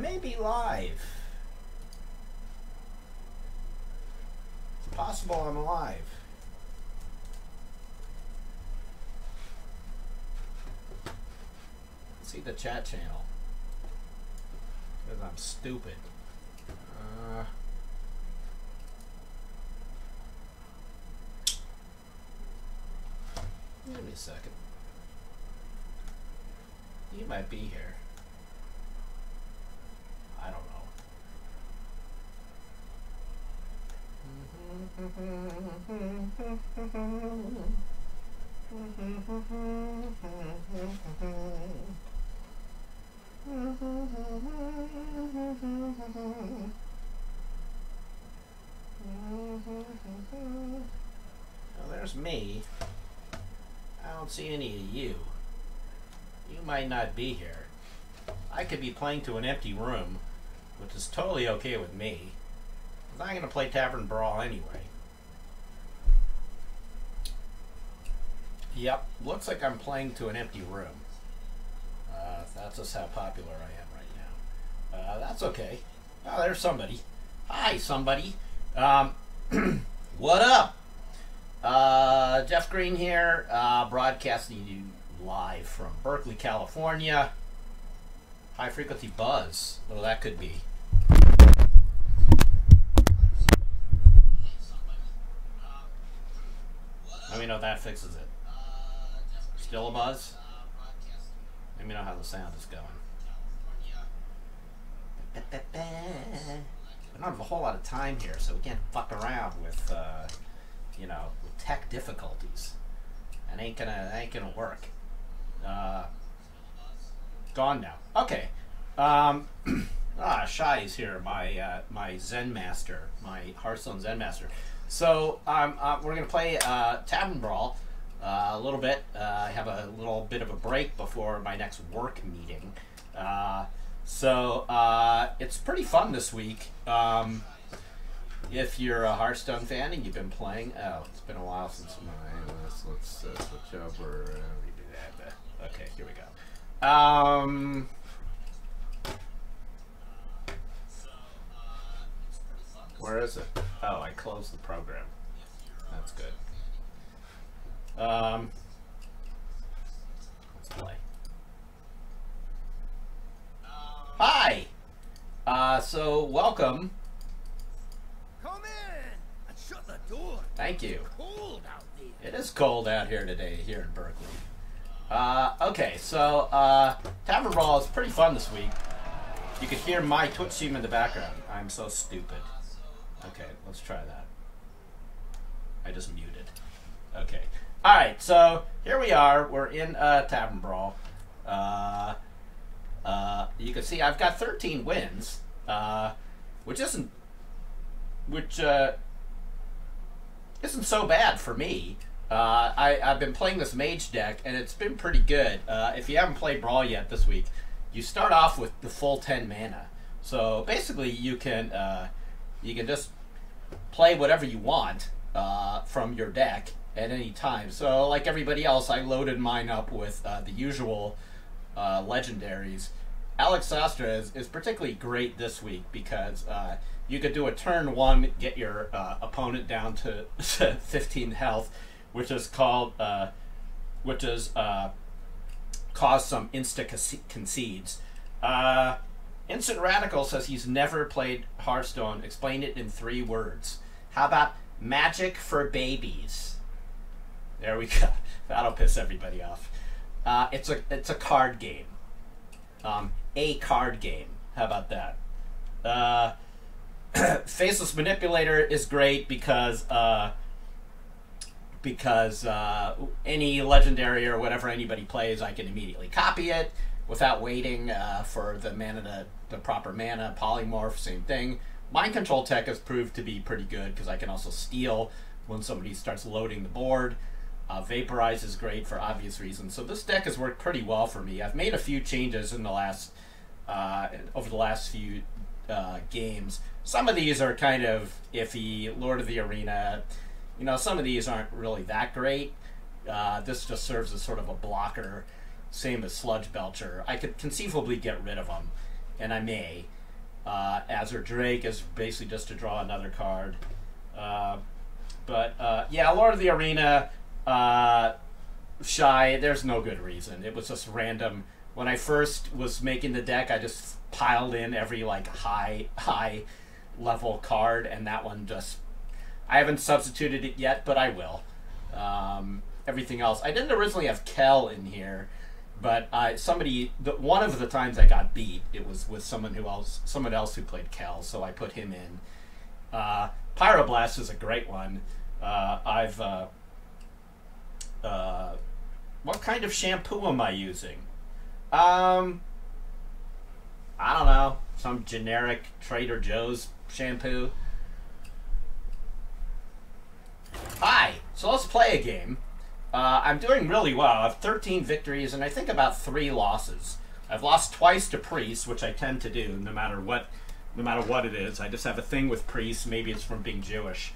may be live. It's possible I'm live. Let's see the chat channel. Because I'm stupid. Give me a second. You might be here. I don't Well, there's me. I don't see any of you. You might not be here. I could be playing to an empty room, which is totally okay with me. I'm going to play Tavern Brawl anyway. Yep, looks like I'm playing to an empty room. That's just how popular I am right now. That's okay. Oh, there's somebody. Hi, somebody. What up? Jeff Green here, broadcasting you live from Berkeley, California. High frequency buzz. Oh, that could be. Let me know if that fixes it. Still a buzz? Let me know how the sound is going. I don't have a whole lot of time here, so we can't fuck around with, you know, with tech difficulties. It ain't gonna work. Gone now. Okay. Shai's here, my Zen Master, my Hearthstone Zen Master. So we're gonna play Tavern Brawl a little bit. I have a little bit of a break before my next work meeting. So it's pretty fun this week. If you're a Hearthstone fan and you've been playing, it's been a while since let's switch over. Okay, here we go. Where is it? Oh, I closed the program. That's good. Let's play. Hi! So welcome. Come in and shut the door. Thank you. It's cold out there. It is cold out here today, here in Berkeley. Okay, so Tavern Brawl is pretty fun this week. You can hear my Twitch stream in the background. I'm so stupid. Okay, let's try that. I just muted. Okay. Alright, so here we are. We're in Tavern Brawl. You can see I've got 13 wins, which isn't so bad for me. I've been playing this mage deck, and it's been pretty good. If you haven't played Brawl yet this week, you start off with the full 10 mana. So basically, you can just play whatever you want from your deck at any time. So like everybody else, I loaded mine up with the usual legendaries. Alex Sastra is particularly great this week because you could do a turn one, get your opponent down to 15 health, which is called cause some insta concedes. Instant Radical says he's never played Hearthstone. Explain it in 3 words. How about magic for babies? There we go. That'll piss everybody off. It's a card game. A card game. How about that? Faceless Manipulator is great because any legendary or whatever anybody plays, I can immediately copy it without waiting for the proper mana. Polymorph, same thing. Mind Control Tech has proved to be pretty good because I can also steal when somebody starts loading the board. Vaporize is great for obvious reasons. So this deck has worked pretty well for me. I've made a few changes in the last over the last few games. Some of these are kind of iffy. Lord of the Arena, you know, some of these aren't really that great. This just serves as sort of a blocker, same as Sludge Belcher. I could conceivably get rid of them, and I may. Azure Drake is basically just to draw another card. Yeah, Lord of the Arena, Shy, there's no good reason. It was just random. When I first was making the deck, I just piled in every like high level card, and that one just, I haven't substituted it yet, but I will. Everything else, I didn't originally have Kel in here, but one of the times I got beat, it was with someone else who played Kel, so I put him in. Pyroblast is a great one. What kind of shampoo am I using? I don't know. Some generic Trader Joe's shampoo. Hi! So let's play a game. I'm doing really well. I have 13 victories and I think about 3 losses. I've lost twice to Priest, which I tend to do no matter what it is. I just have a thing with Priest. Maybe it's from being Jewish.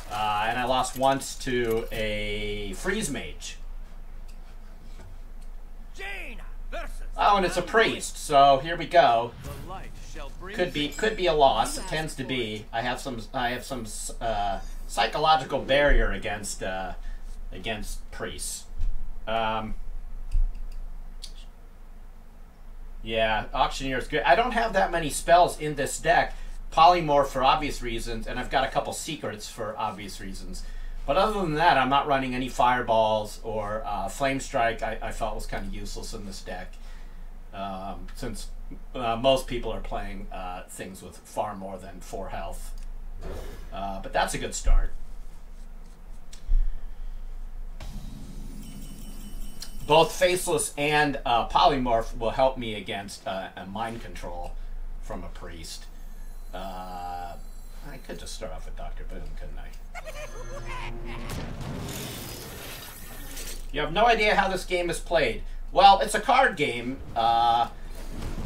And I lost once to a Freeze Mage. Oh, and it's a Priest. So here we go. Could be a loss. It tends to be. I have some psychological barrier against Priests. Yeah, Auctioneer's good. I don't have that many spells in this deck. Polymorph for obvious reasons, and I've got a couple secrets for obvious reasons. But other than that, I'm not running any Fireballs or Flame Strike. I felt was kind of useless in this deck, since most people are playing things with far more than 4 health. But that's a good start. Both Faceless and Polymorph will help me against a Mind Control from a Priest. I could just start off with Dr. Boom, couldn't I? You have no idea how this game is played. Well, it's a card game,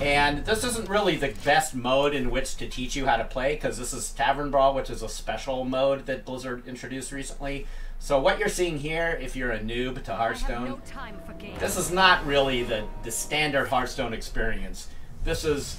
and this isn't really the best mode in which to teach you how to play, because this is Tavern Brawl, which is a special mode that Blizzard introduced recently. So what you're seeing here, if you're a noob to Hearthstone, this is not really the standard Hearthstone experience. This is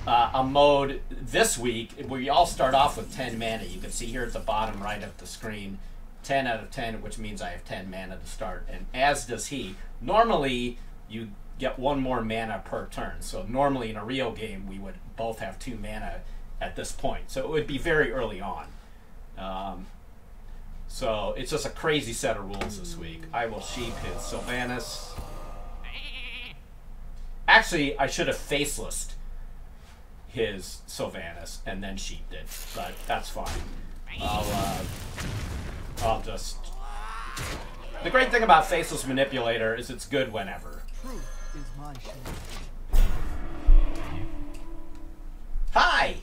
a mode this week where we all start off with 10 mana. You can see here at the bottom right of the screen, 10 out of 10, which means I have 10 mana to start, and as does he. Normally, you get 1 more mana per turn. So normally in a real game, we would both have 2 mana at this point. So it would be very early on. So it's just a crazy set of rules this week. I will sheep his Sylvanas. Actually, I should have faceless his Sylvanas and then sheeped it, but that's fine. I'll just... The great thing about Faceless Manipulator is it's good whenever. Truth is my shield. Hi!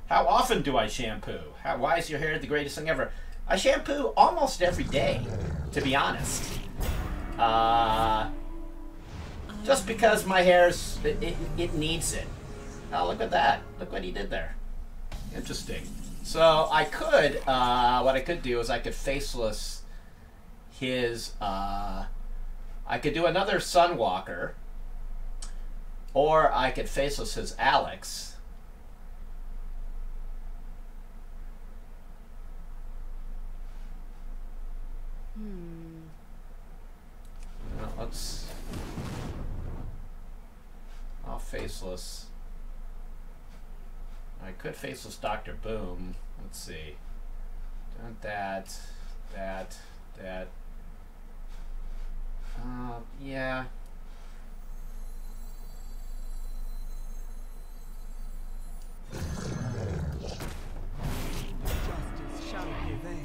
How often do I shampoo? Why is your hair the greatest thing ever? I shampoo almost every day, to be honest. Just because my hair's... It needs it. Oh, look at that. Look what he did there. Interesting. So I could, what I could do is I could faceless his, I could do another Sunwalker, or I could faceless his Alex. Well, I'll faceless. I could faceless Dr. Boom. Let's see. That. Yeah. Justice shall prevail.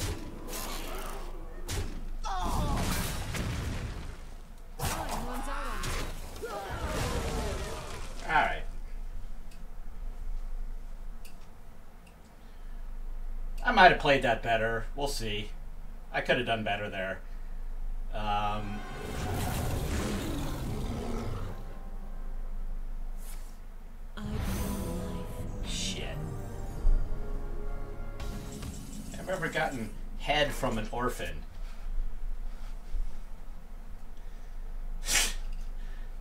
Alright. I might have played that better. We'll see. I could have done better there. Shit. I've ever gotten head from an orphan.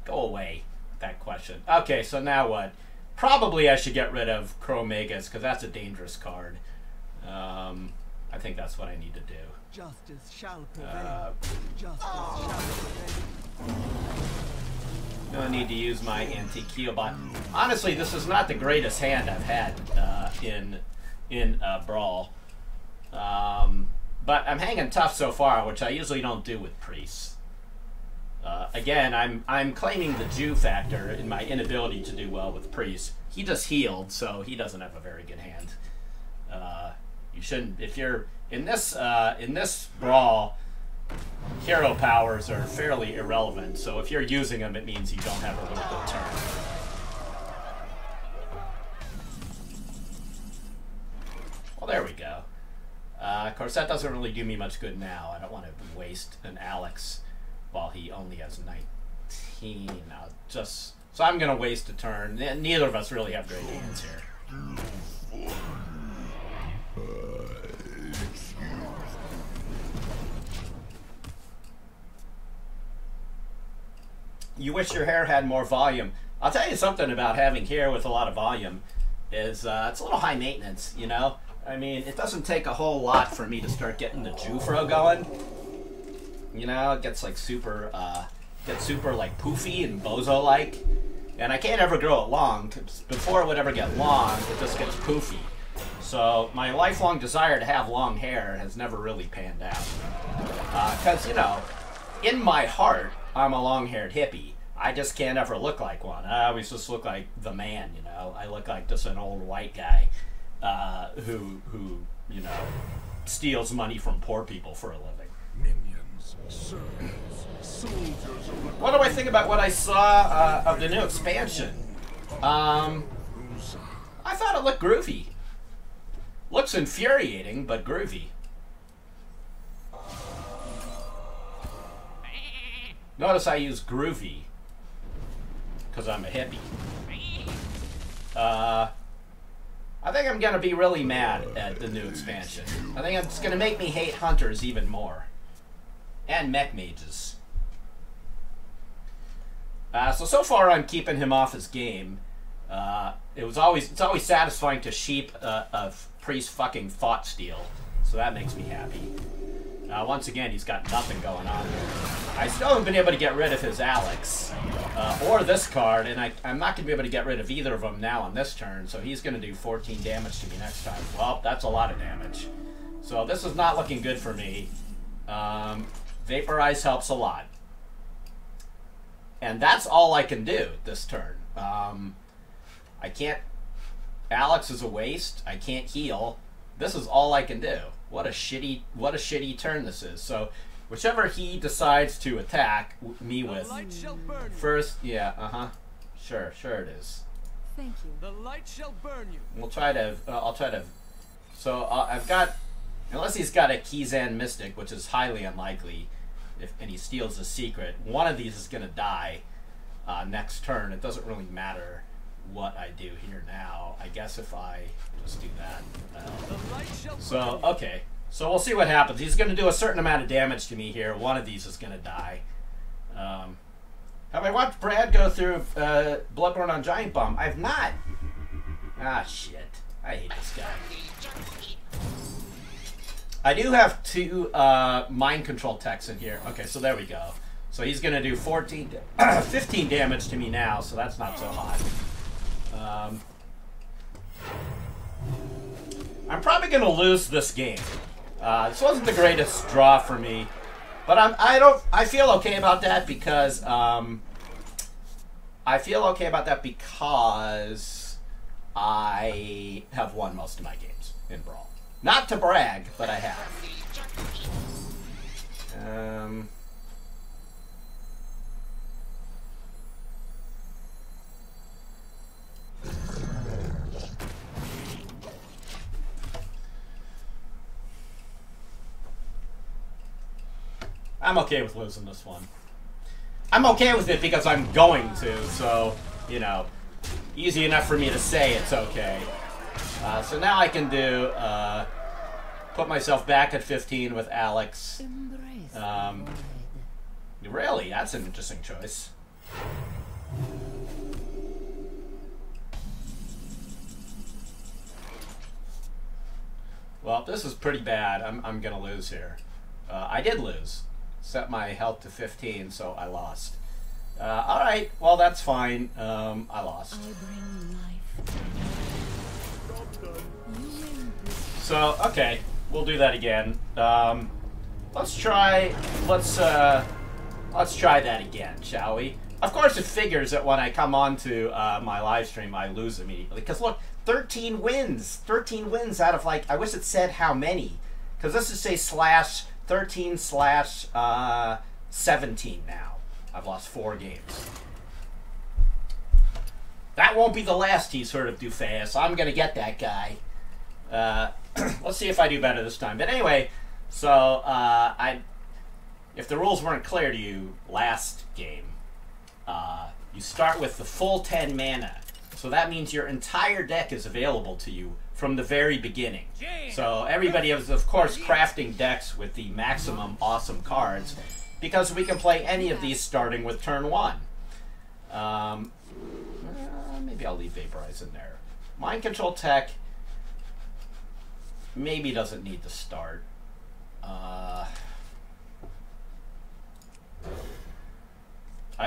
Go away with that question. Okay, so now what? Probably I should get rid of Chromegas because that's a dangerous card. I think that's what I need to do. Justice shall prevail. Justice shall prevail. I need to use my antique Keobot. Honestly, this is not the greatest hand I've had in Brawl. But I'm hanging tough so far, which I usually don't do with priests. Again, I'm claiming the Jew factor in my inability to do well with priests. He just healed, so he doesn't have a very good hand. You shouldn't, if you're in this Brawl, hero powers are fairly irrelevant. So if you're using them, it means you don't have a really good turn. Well, there we go. Of course, that doesn't really do me much good now. I don't want to waste an Alex while he only has 19. So I'm going to waste a turn. Neither of us really have great hands here. You wish your hair had more volume. I'll tell you something about having hair with a lot of volume is it's a little high maintenance, you know? I mean, it doesn't take a whole lot for me to start getting the Jufro going. You know, it gets like super like poofy and bozo-like. And I can't ever grow it long, 'cause before it would ever get long, it just gets poofy. So my lifelong desire to have long hair has never really panned out. Because, you know, in my heart, I'm a long-haired hippie. I just can't ever look like one. I always just look like the man, you know? I look like just an old white guy who you know, steals money from poor people for a living. Minions, servants, soldiers of the... What do I think about what I saw of the new expansion? I thought it looked groovy. Looks infuriating, but groovy. Notice I use groovy because I'm a hippie. I think I'm going to be really mad at the new expansion. I think it's going to make me hate hunters even more. And mech mages. So far I'm keeping him off his game. It's always satisfying to sheep a priest fucking thought steal. So that makes me happy. Once again, he's got nothing going on here. I still haven't been able to get rid of his Alex, or this card, and I'm not going to be able to get rid of either of them now on this turn, so he's going to do 14 damage to me next time. Well, that's a lot of damage. So this is not looking good for me. Vaporize helps a lot. And that's all I can do this turn. I can't... Alex is a waste. I can't heal. This is all I can do. What a shitty turn this is. So, whichever he decides to attack me with first, yeah, sure it is. Thank you. The light shall burn you. We'll try to. I'll try to. So I've got, unless he's got a Kizan Mystic, which is highly unlikely, and he steals a secret. One of these is gonna die next turn. It doesn't really matter what I do here now. I guess if I just do that. So, okay. So we'll see what happens. He's going to do a certain amount of damage to me here. One of these is going to die. Have I watched Brad go through Bloodborne on Giant Bomb? I've not. Ah, shit. I hate this guy. I do have 2 mind control techs in here. Okay, so there we go. So he's going to do 15 damage to me now, so that's not so hot. I'm probably going to lose this game. This wasn't the greatest draw for me, but I feel okay about that because I have won most of my games in Brawl. Not to brag, but I have. I'm okay with losing this one. I'm okay with it because I'm going to, so, you know, easy enough for me to say it's okay. So now I can do, put myself back at 15 with Alex. Really? That's an interesting choice. Well, this is pretty bad. I'm gonna lose here. I did lose. Set my health to 15, so I lost. Alright, well that's fine. I lost. I bring life. So, okay, we'll do that again. Let's try that again, shall we? Of course it figures that when I come onto my live stream I lose immediately. Because look, 13 wins! 13 wins out of, like, I wish it said how many. Because this is say slash 13 slash 17 now. I've lost 4 games. That won't be the last he's heard of Dufas. I'm gonna get that guy. Let's see if I do better this time. But anyway, so if the rules weren't clear to you last game, you start with the full 10 mana. So that means your entire deck is available to you from the very beginning. So everybody is, of course, crafting decks with the maximum awesome cards because we can play any of these starting with turn 1. Maybe I'll leave Vaporize in there. Mind Control Tech maybe doesn't need to start. I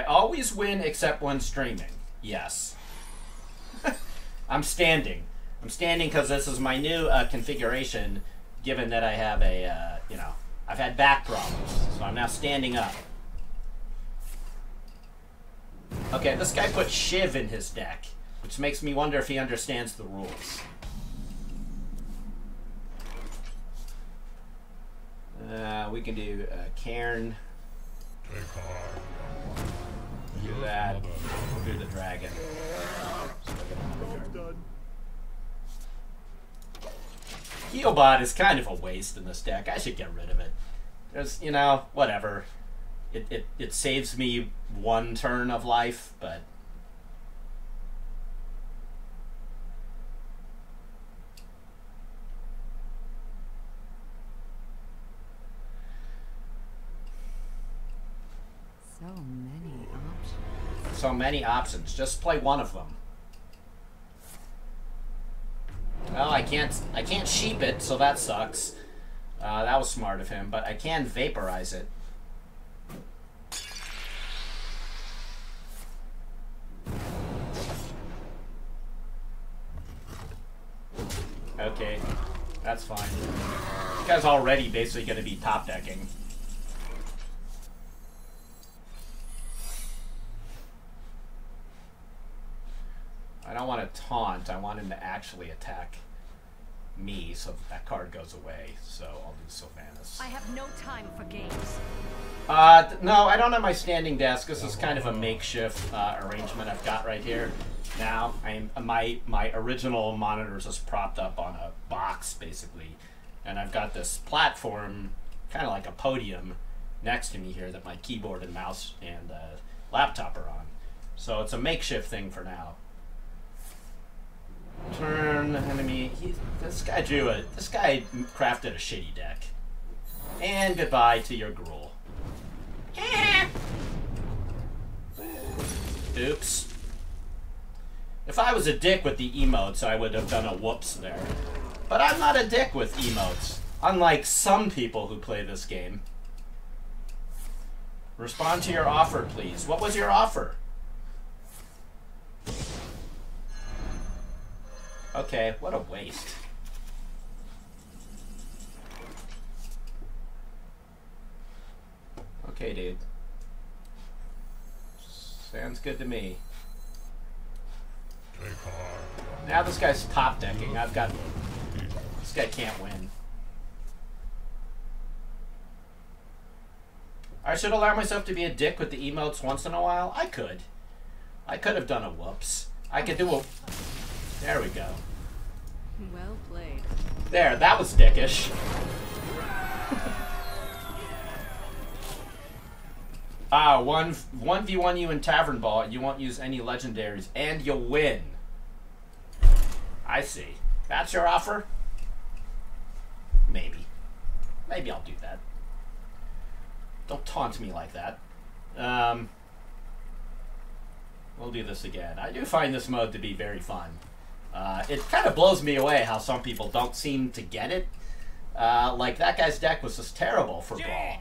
always win except when streaming. Yes. I'm standing. I'm standing because this is my new configuration, given that I have a, you know, I've had back problems, so I'm now standing up. Okay, this guy put Shiv in his deck, which makes me wonder if he understands the rules. We can do Cairn. Do that. We'll do the dragon. Healbot is kind of a waste in this deck. I should get rid of it. There's, you know, whatever. It saves me 1 turn of life, but... So many options. So many options. Just play one of them. Well, I can't sheep it, so that sucks. That was smart of him, but I can vaporize it. Okay, that's fine. This guy's already basically going to be top decking. I don't want to taunt, I want him to actually attack me so that card goes away, so I'll do Sylvanas. I have no time for games. No, I don't have my standing desk. This is kind of a makeshift arrangement I've got right here. Now, my original monitor is just propped up on a box, basically, and I've got this platform, kind of like a podium, next to me here that my keyboard and mouse and laptop are on. So it's a makeshift thing for now. Turn enemy. This guy crafted a shitty deck. And goodbye to your gruel. Oops. If I was a dick with the emotes, I would have done a whoops there. But I'm not a dick with emotes, unlike some people who play this game. Respond to your offer, please. What was your offer? Okay, what a waste. Okay, dude. Sounds good to me. Now this guy's top decking. This guy can't win. I should allow myself to be a dick with the emotes once in a while. I could have done a whoops. I could do a... There we go. Well played. There, that was dickish. 1v1 you in Tavern Brawl. You won't use any legendaries, and you'll win. I see. That's your offer? Maybe. Maybe I'll do that. Don't taunt me like that. We'll do this again. I do find this mode to be very fun. It kind of blows me away how some people don't seem to get it. like that guy's deck was just terrible for Brawl,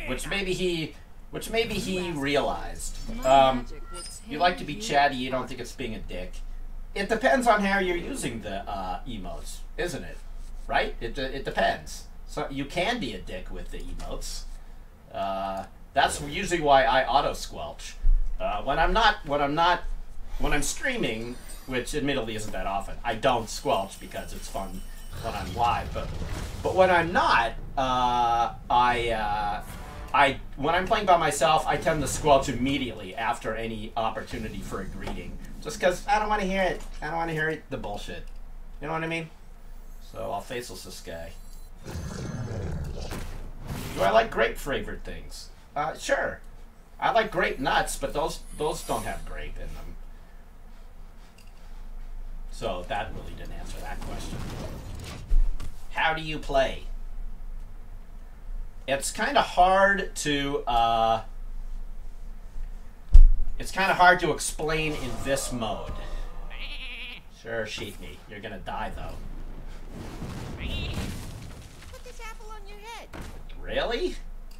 which maybe he realized. You like to be chatty. You don't think it's being a dick. It depends on how you're using the emotes, isn't it? Right? It depends. So you can be a dick with the emotes. That's usually why I auto squelch. When I'm streaming, which admittedly isn't that often, I don't squelch because it's fun when I'm live. But when I'm not, when I'm playing by myself, I tend to squelch immediately after any opportunity for a greeting, just because I don't want to hear it. I don't want to hear the bullshit. You know what I mean? So I'll faceless this guy. Do I like grape flavored things? Sure. I like grape nuts, but those don't have grape in them. So that really didn't answer that question. How do you play? It's kind of hard to explain in this mode. Sure, Sheepney, you're gonna die though. Put this apple on your head. Really?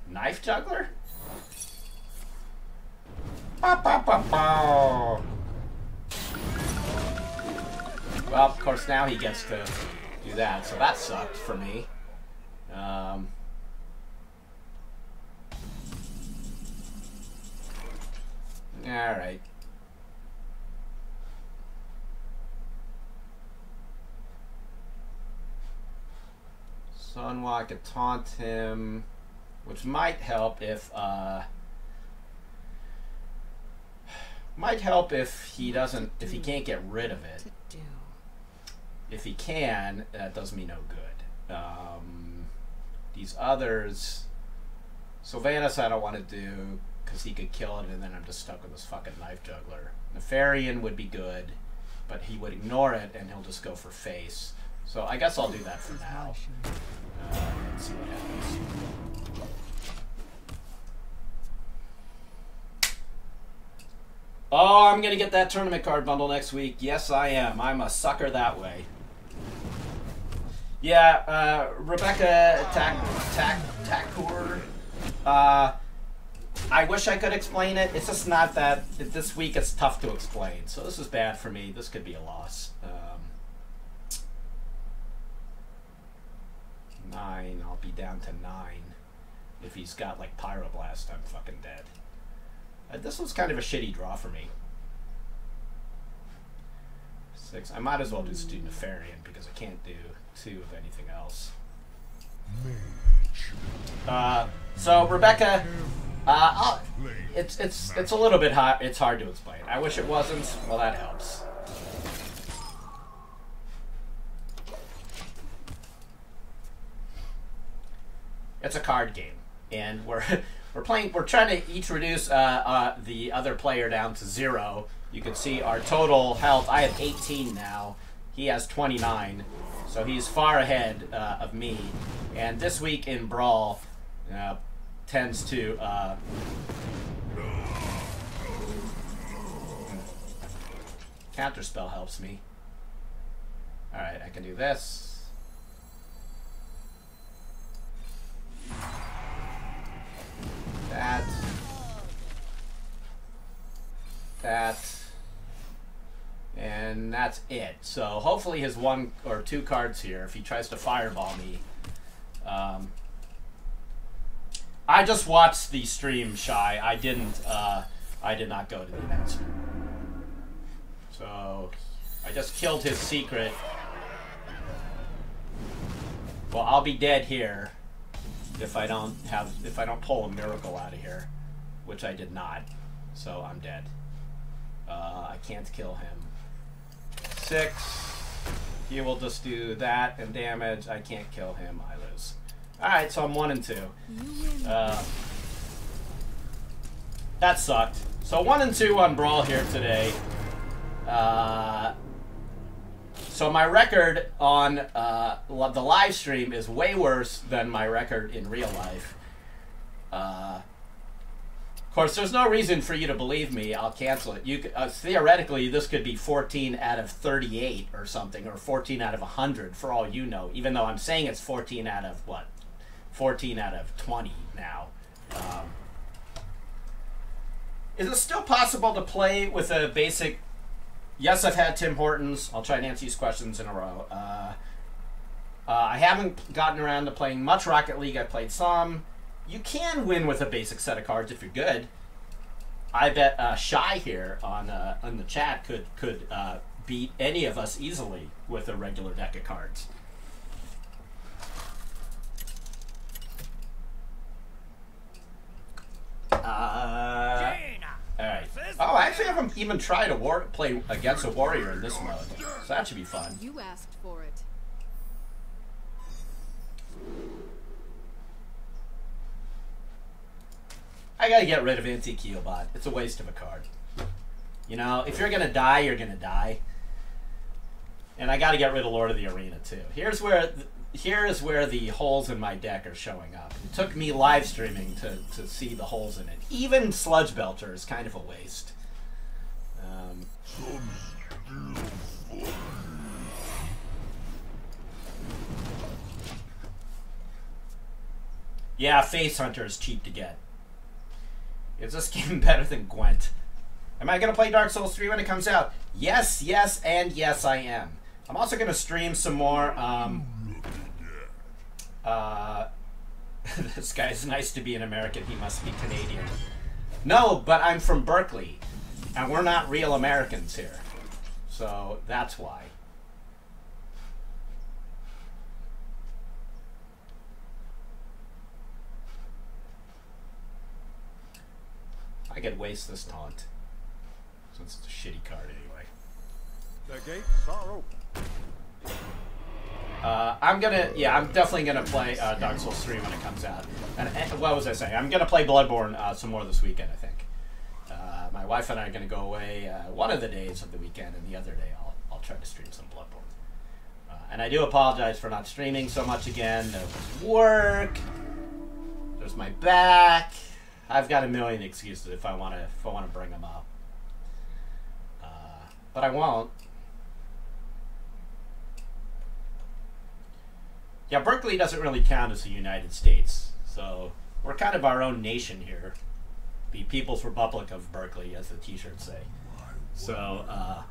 Knife juggler? Ba, ba, ba, ba. Well, of course now he gets to do that, so that sucked for me. Alright. Sunwalk could taunt him, which might help if he can't get rid of it. If he can, that does me no good. These others, Sylvanas I don't want to do because he could kill it, and then I'm just stuck with this fucking knife juggler. Nefarian would be good, but he would ignore it and he'll just go for face. So I guess I'll do that for now. Let's see what happens. Oh, I'm gonna get that tournament card bundle next week. Yes, I am. I'm a sucker that way. Yeah, Rebecca Takur. I wish I could explain it. It's just not that. This week it's tough to explain. So this is bad for me. This could be a loss. 9. I'll be down to 9. If he's got like Pyroblast, I'm fucking dead. This was kind of a shitty draw for me. 6. I might as well do Student Nefarian because I can't do 2 of anything else. So Rebecca, it's a little bit hot. It's hard to explain. I wish it wasn't. Well, that helps. It's a card game, and we're trying to each reduce the other player down to 0. You can see our total health. I have 18 now. He has 29, so he's far ahead of me. And this week in Brawl tends to Counterspell helps me. All right, I can do this. That, and that's it. So hopefully his 1 or 2 cards here, if he tries to fireball me. I just watched the stream, Shy. I did not go to the event. So I just killed his secret. Well, I'll be dead here if I don't pull a miracle out of here, which I did not. So I'm dead. I can't kill him. 6. He will just do that and damage. I can't kill him. I lose. Alright, so I'm 1 and 2. That sucked. So 1 and 2 on Brawl here today. So my record on the live stream is way worse than my record in real life. Of course, there's no reason for you to believe me. I'll cancel it. You theoretically, this could be 14 out of 38 or something, or 14 out of 100 for all you know. Even though I'm saying it's 14 out of what? 14 out of 20 now. Is it still possible to play with a basic? Yes, I've had Tim Hortons. I'll try and answer these questions in a row. I haven't gotten around to playing much Rocket League. I've played some. You can win with a basic set of cards if you're good. I bet Shy here on the chat could beat any of us easily with a regular deck of cards. Alright. Oh, I actually haven't even tried to play against a warrior in this mode. So that should be fun. You asked for it. I gotta get rid of Anti-Keelbot. It's a waste of a card. You know, if you're gonna die, you're gonna die. And I gotta get rid of Lord of the Arena too. Here is where the holes in my deck are showing up. It took me live streaming to see the holes in it. Even Sludge Belter is kind of a waste. Yeah, Face Hunter is cheap to get. Is this game better than Gwent? Am I going to play Dark Souls 3 when it comes out? Yes, yes, and yes, I am. I'm also going to stream some more. This guy's nice to be an American. He must be Canadian. No, but I'm from Berkeley. And we're not real Americans here. So that's why. I could waste this taunt. Since it's a shitty card anyway. The gates are open. I'm definitely gonna play Dark Souls 3 when it comes out. And what was I saying? I'm gonna play Bloodborne some more this weekend, I think. My wife and I are gonna go away one of the days of the weekend, and the other day I'll try to stream some Bloodborne. And I do apologize for not streaming so much again. There was work. There's my back. I've got a million excuses if I want to bring them up, but I won't. Yeah, Berkeley doesn't really count as the United States, so we're kind of our own nation here. The People's Republic of Berkeley, as the T-shirts say. So,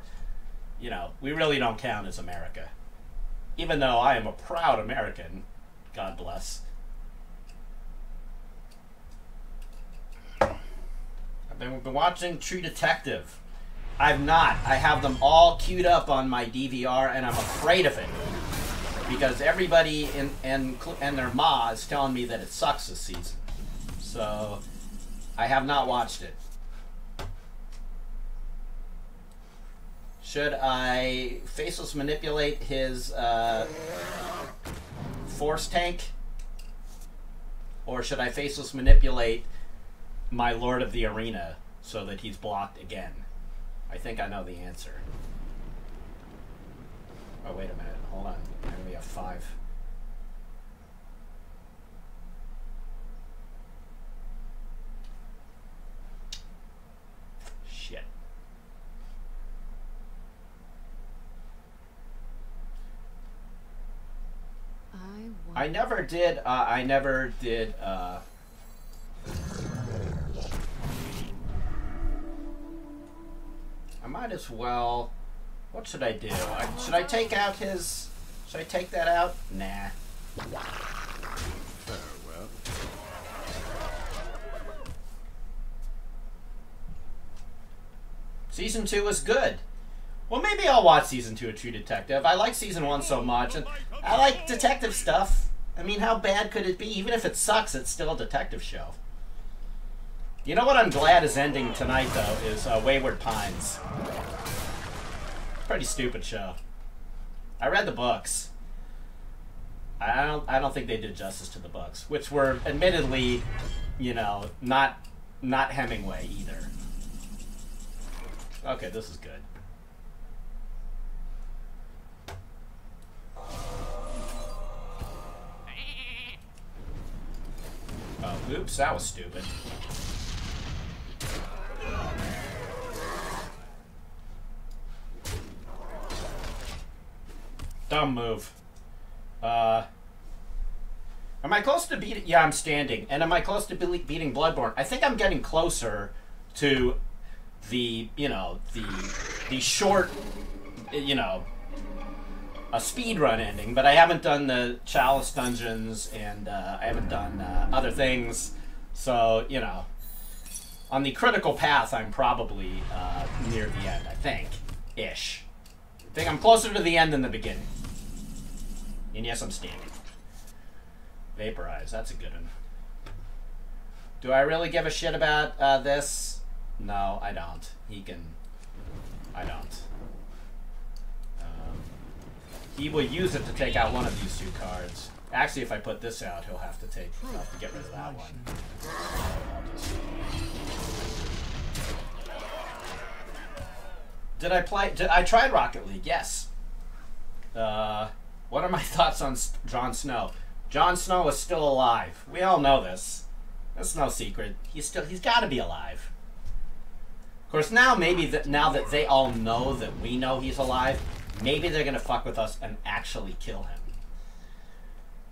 you know, we really don't count as America, even though I am a proud American. God bless. I've been watching True Detective. I've not. I have them all queued up on my DVR, and I'm afraid of it. Because everybody and their ma is telling me that it sucks this season. So, I have not watched it. Should I faceless manipulate his force tank? Or should I faceless manipulate my Lord of the Arena so that he's blocked again? I think I know the answer. Oh, wait a minute. Hold on. I only have 5. Shit. I never did, I might as well. What should I do? Should I take out his... Should I take that out? Nah. Farewell. Season 2 was good. Well, maybe I'll watch Season 2 of True Detective. I like Season 1 so much, and I like detective stuff. I mean, how bad could it be? Even if it sucks, it's still a detective show. You know what I'm glad is ending tonight, though, is Wayward Pines. Pretty stupid show. I read the books. I don't think they did justice to the books, which were admittedly, you know, not Hemingway either. Okay, this is good. Oh, oops, that was stupid. Dumb move. Am I close to beating... Yeah, I'm standing. And am I close to beating Bloodborne? I think I'm getting closer to the, you know, the short, you know, a speedrun ending. But I haven't done the Chalice dungeons, and I haven't done other things. So, you know, on the critical path, I'm probably near the end, I think. Ish. I think I'm closer to the end than the beginning. And yes, I'm standing. Vaporize, that's a good one. Do I really give a shit about this? No, I don't. I don't. He will use it to take out one of these two cards. Actually, if I put this out, he'll have to get rid of that one. I tried Rocket League, yes. What are my thoughts on Jon Snow? Jon Snow is still alive. We all know this. That's no secret. He's got to be alive. Of course, now now that they all know that we know he's alive, maybe they're gonna fuck with us and actually kill him.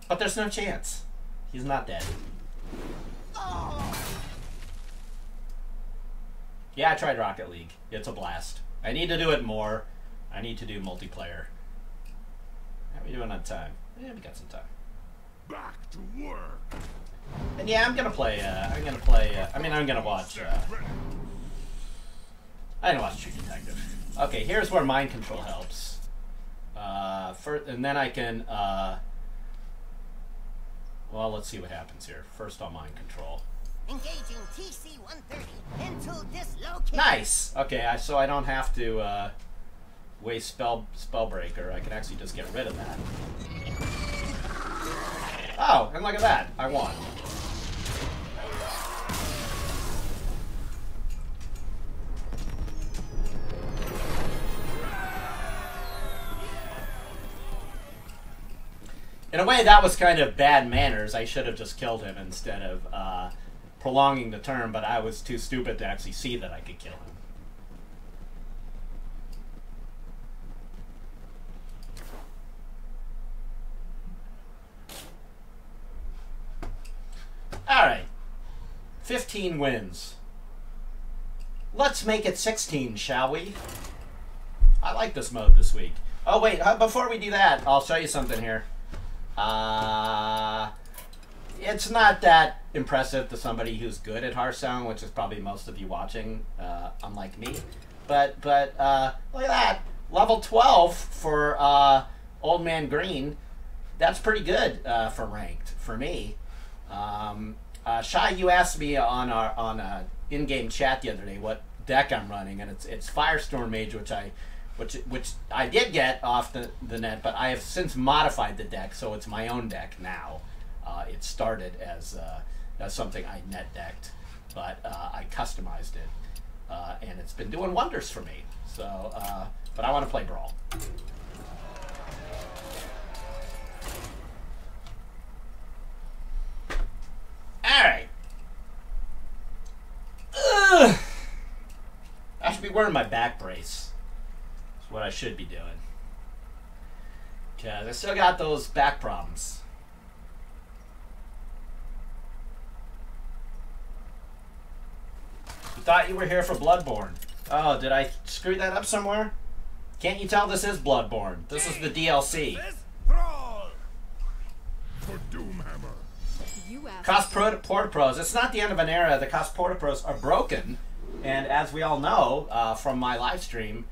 But there's no chance. He's not dead. Yeah, I tried Rocket League. It's a blast. I need to do it more. I need to do multiplayer. How are we doing on time? Yeah, we got some time. Back to work. And yeah, I'm gonna watch, I'm gonna watch True Detective. Okay, here's where mind control helps. And then I can, well, let's see what happens here. First on mind control. Engaging TC-130 into dislocation. Nice! Okay, so I don't have to, waste Spellbreaker. I can actually just get rid of that. Oh, and look at that. I won. In a way, that was kind of bad manners. I should have just killed him instead of prolonging the turn, but I was too stupid to actually see that I could kill him. Alright. 15 wins. Let's make it 16, shall we? I like this mode this week. Oh, wait. Before we do that, I'll show you something here. It's not that impressive to somebody who's good at Hearthstone, which is probably most of you watching, unlike me. But look at that. Level 12 for Old Man Green. That's pretty good for ranked, for me. Shai, you asked me on in-game chat the other day what deck I'm running, and it's Firestorm Mage, which I did get off the net, but I have since modified the deck, so it's my own deck now. It started as something I net decked, but I customized it, and it's been doing wonders for me. So, but I want to play Brawl. Alright. I should be wearing my back brace. That's what I should be doing. Because I still got those back problems. You thought you were here for Bloodborne. Oh, did I screw that up somewhere? Can't you tell this is Bloodborne? This is the DLC. For Doomhammer. Cost Portapros. It's not the end of an era. The Cost Portapros are broken. And as we all know from my live stream,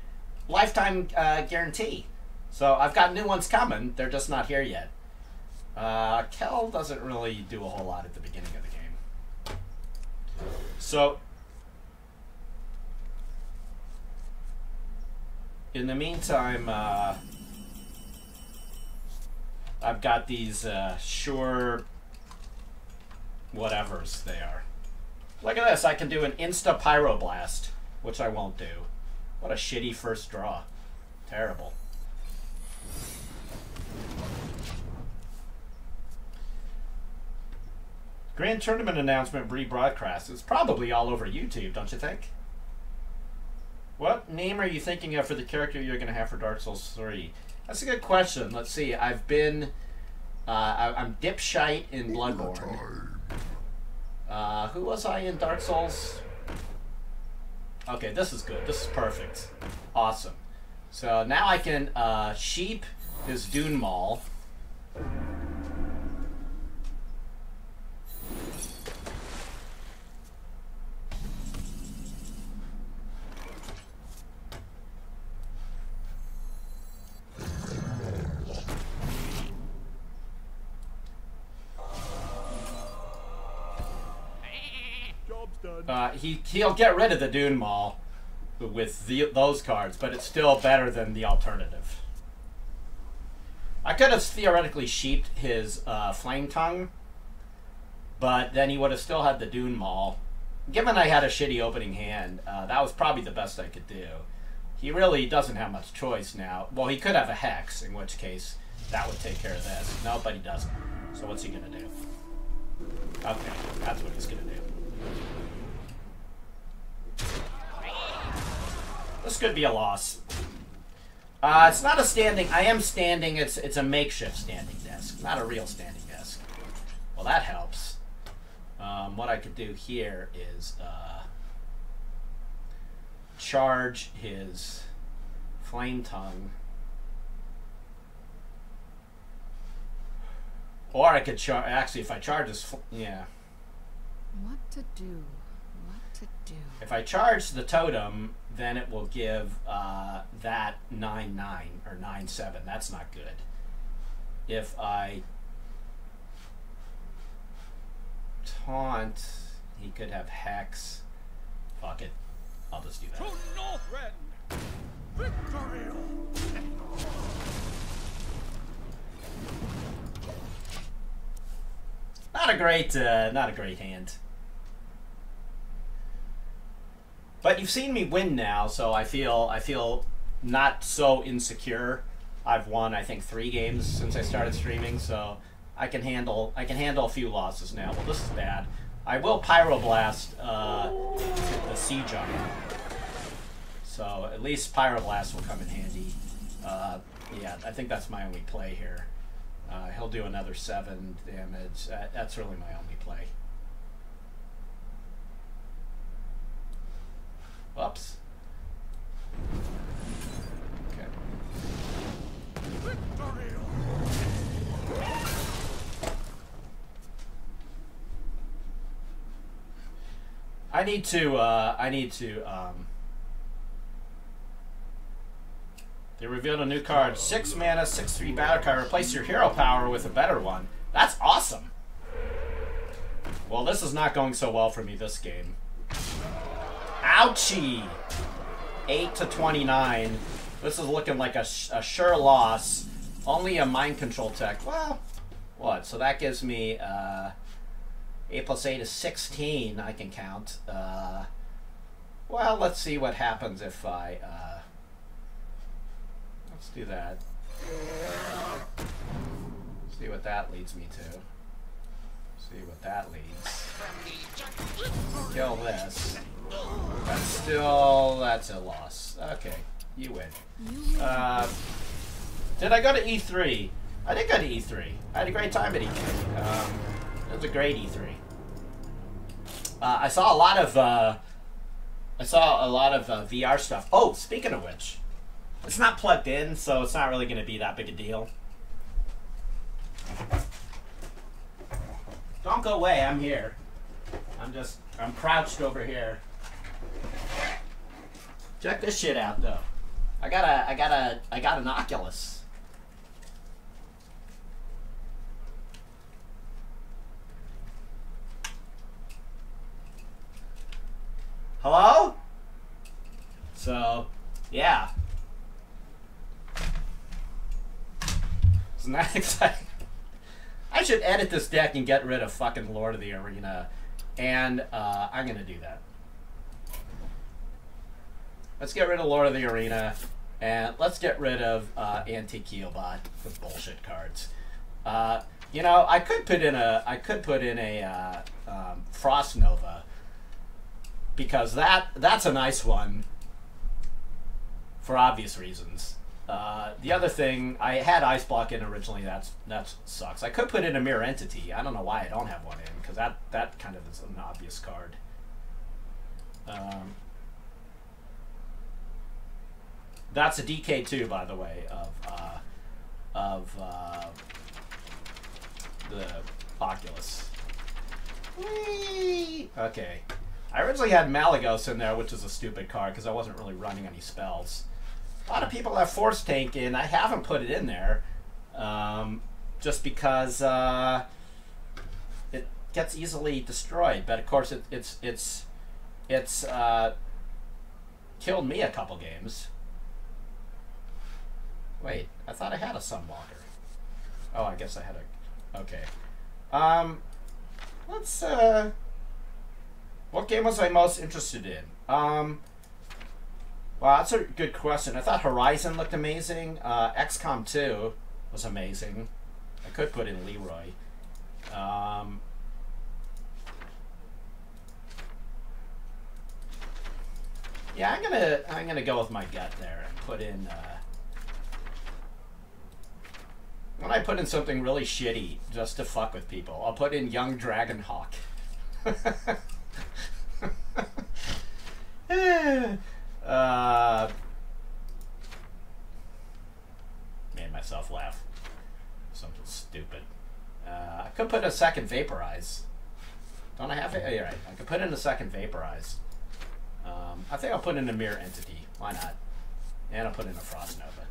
lifetime guarantee. So I've got new ones coming. They're just not here yet. Kel doesn't really do a whole lot at the beginning of the game. So in the meantime, I've got these sure whatevers they are. Look at this. I can do an Insta Pyroblast, which I won't do. What a shitty first draw. Terrible. Grand Tournament announcement rebroadcast. It's probably all over YouTube, don't you think? What name are you thinking of for the character you're going to have for Dark Souls 3? That's a good question. Let's see. I've been... I'm dipshite in Bloodborne. Who was I in Dark Souls? Okay, this is good. This is perfect. Awesome. So now I can sheep his Dune Maul. He'll get rid of the Dune Maul with those cards, but it's still better than the alternative. I could have theoretically sheeped his Flame Tongue, but then he would have still had the Dune Maul. Given I had a shitty opening hand, that was probably the best I could do. He really doesn't have much choice now. Well, he could have a Hex, in which case that would take care of this. No, but he doesn't. So what's he going to do? Okay, that's what he's going to do. This could be a loss. It's not a standing... I am standing. It's a makeshift standing desk. Not a real standing desk. Well, that helps. What I could do here is charge his Flame Tongue. Or I could charge... Actually, if I charge his... Yeah. What to do? What to do? If I charge the totem, then it will give that 9/9 or 9/7. That's not good. If I taunt, he could have Hex. Fuck it. I'll just do that. To Northrend! Victory! Not a great hand. But you've seen me win now, so I feel not so insecure. I've won, I think, 3 games since I started streaming, so I can handle a few losses now. Well, this is bad. I will Pyroblast the Sea Giant, so at least Pyroblast will come in handy. Yeah, I think that's my only play here. He'll do another 7 damage. That's really my only play. Whoops. Okay. I need to they revealed a new card. 6 mana, 6/3 battle card. Replace your hero power with a better one. That's awesome. Well, this is not going so well for me this game. Ouchie! 8-29. This is looking like a sure loss. Only a mind control tech. Well, what? So that gives me 8 + 8 is 16. I can count. Well, let's see what happens if I. Let's do that. See what that leads me to. See what that leads. Kill this. That's a loss. Okay, you win. Did I go to E3? I did go to E3. I had a great time at E3. It was a great E3. I saw a lot of VR stuff. Oh, speaking of which, it's not plugged in, so it's not really going to be that big a deal. Don't go away. I'm here. I'm crouched over here. Check this shit out, though. I got an Oculus. Hello? So, yeah. Isn't that exciting? I should edit this deck and get rid of fucking Lord of the Arena. And I'm going to do that. Let's get rid of Lord of the Arena. And let's get rid of Antique Keelbot with bullshit cards. You know, I could put in a Frost Nova, because that's a nice one for obvious reasons. The other thing, I had Ice Block in originally. That sucks. I could put in a Mirror Entity. I don't know why I don't have one in, because that kind of is an obvious card. That's a DK2, by the way, of the Oculus. Whee! Okay. I originally had Malagos in there, which is a stupid card because I wasn't really running any spells. A lot of people have Force Tank in. I haven't put it in there just because it gets easily destroyed. But of course, it's killed me a couple games. Wait, I thought I had a Sunwalker. Oh, I guess I had a... Okay. Let's... What game was I most interested in? Well, that's a good question. I thought Horizon looked amazing. XCOM 2 was amazing. I could put in Leroy. Yeah, I'm gonna go with my gut there and put in... when I put in something really shitty just to fuck with people, I'll put in Young Dragonhawk. Made myself laugh. Something stupid. I could put a second Vaporize. Don't I have it? Oh, you're right. I could put in a second Vaporize. I think I'll put in a Mirror Entity. Why not? And I'll put in a Frost Nova.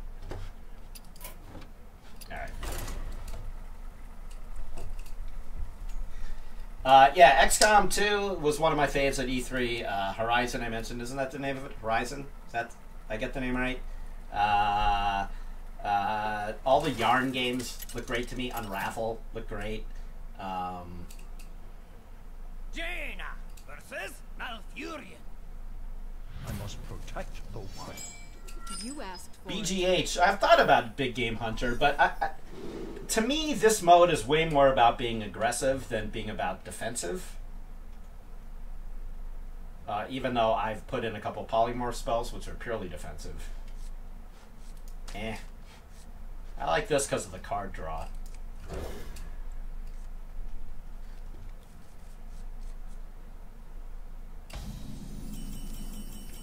Alright. Yeah, XCOM 2 was one of my faves at E3. Horizon, I mentioned. Isn't that the name of it? Horizon? Is that... I get the name right? All the Yarn games look great to me. Unravel look great. Jaina versus Malfurion. I must protect the one. You asked for BGH. I've thought about Big Game Hunter, but to me, this mode is way more about being aggressive than being about defensive. Even though I've put in a couple polymorph spells, which are purely defensive. I like this because of the card draw.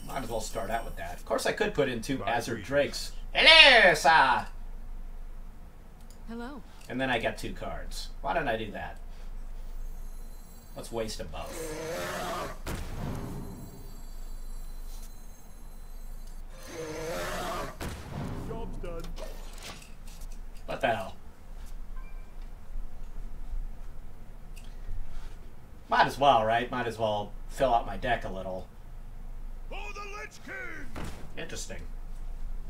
Might as well start out with that. Of course, I could put in 2 Azure Drakes. Hello, sir! Hello. And then I get 2 cards. Why don't I do that? Let's waste them both. Job's done. What the hell? Might as well, right? Might as well fill out my deck a little. For the Lich King! Interesting.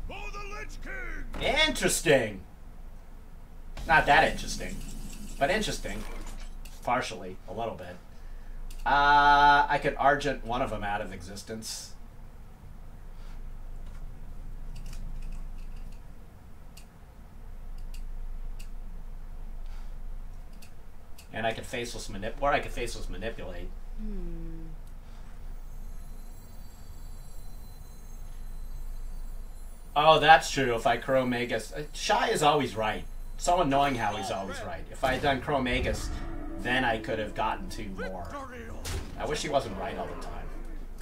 For the Lich King! Interesting! Not that interesting, but interesting. Partially, a little bit. I could Argent one of them out of existence. And I could Faceless Manipulate, or I could Faceless Manipulate. Oh, that's true. If I Chromagus... Shy is always right. So annoying how he's always right. If I had done Chromagus, then I could have gotten 2 more. I wish he wasn't right all the time.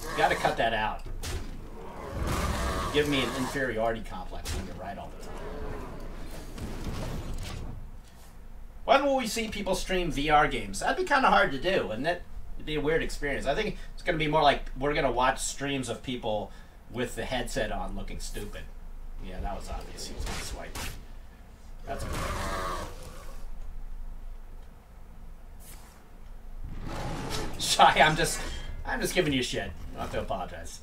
You gotta cut that out. Give me an inferiority complex when you're right all the time. When will we see people stream VR games? That'd be kind of hard to do, wouldn't it? It'd be a weird experience. I think it's going to be more like we're going to watch streams of people with the headset on looking stupid. Yeah, that was obvious. He was going to swipe. That's okay. Shy, I'm just giving you shit. I don't have to apologize.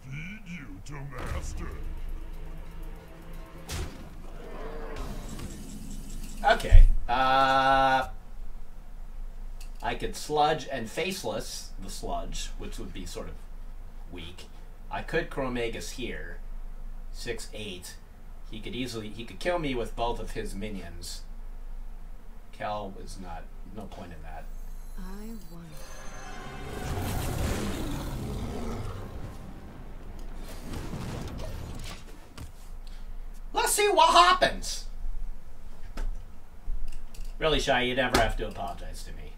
Feed you to master. Okay. I could Sludge and Faceless the Sludge, which would be sort of weak. I could Chromagus here. 6/8. He could kill me with both of his minions. Kel is not, no point in that. I won. Let's see what happens. Really, Shy, you never have to apologize to me.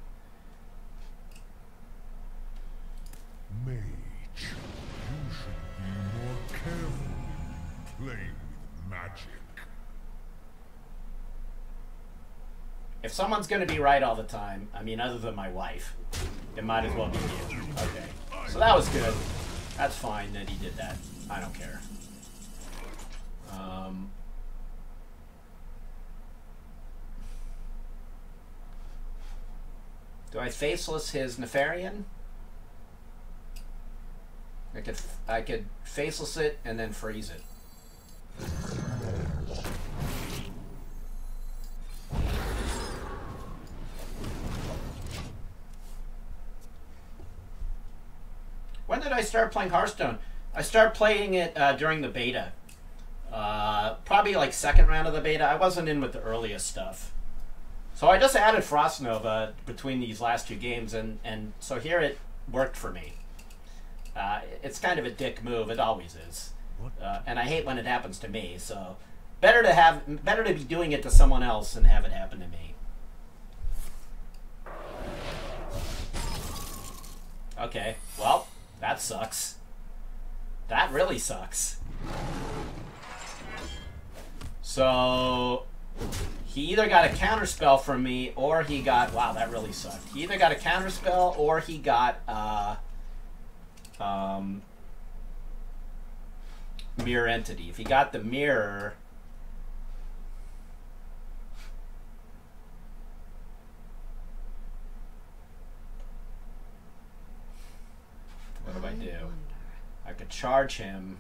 Mage, you should be more careful playing with magic. If someone's going to be right all the time, I mean, other than my wife, it might as well be you. Okay. So that was good. That's fine that he did that. I don't care. Do I faceless his Nefarian? I could faceless it and then freeze it. When did I start playing Hearthstone? I started playing it during the beta. Probably like second round of the beta. I wasn't in with the earliest stuff. So I just added Frost Nova between these last two games, and so here it worked for me. It's kind of a dick move. It always is. And I hate when it happens to me, so better to be doing it to someone else than have it happen to me. Okay, well, that sucks. That really sucks. So he either got a counterspell from me, or he got... Wow, that really sucked. He either got a counterspell, or he got mirror entity. If he got the mirror... What do I do? I could charge him.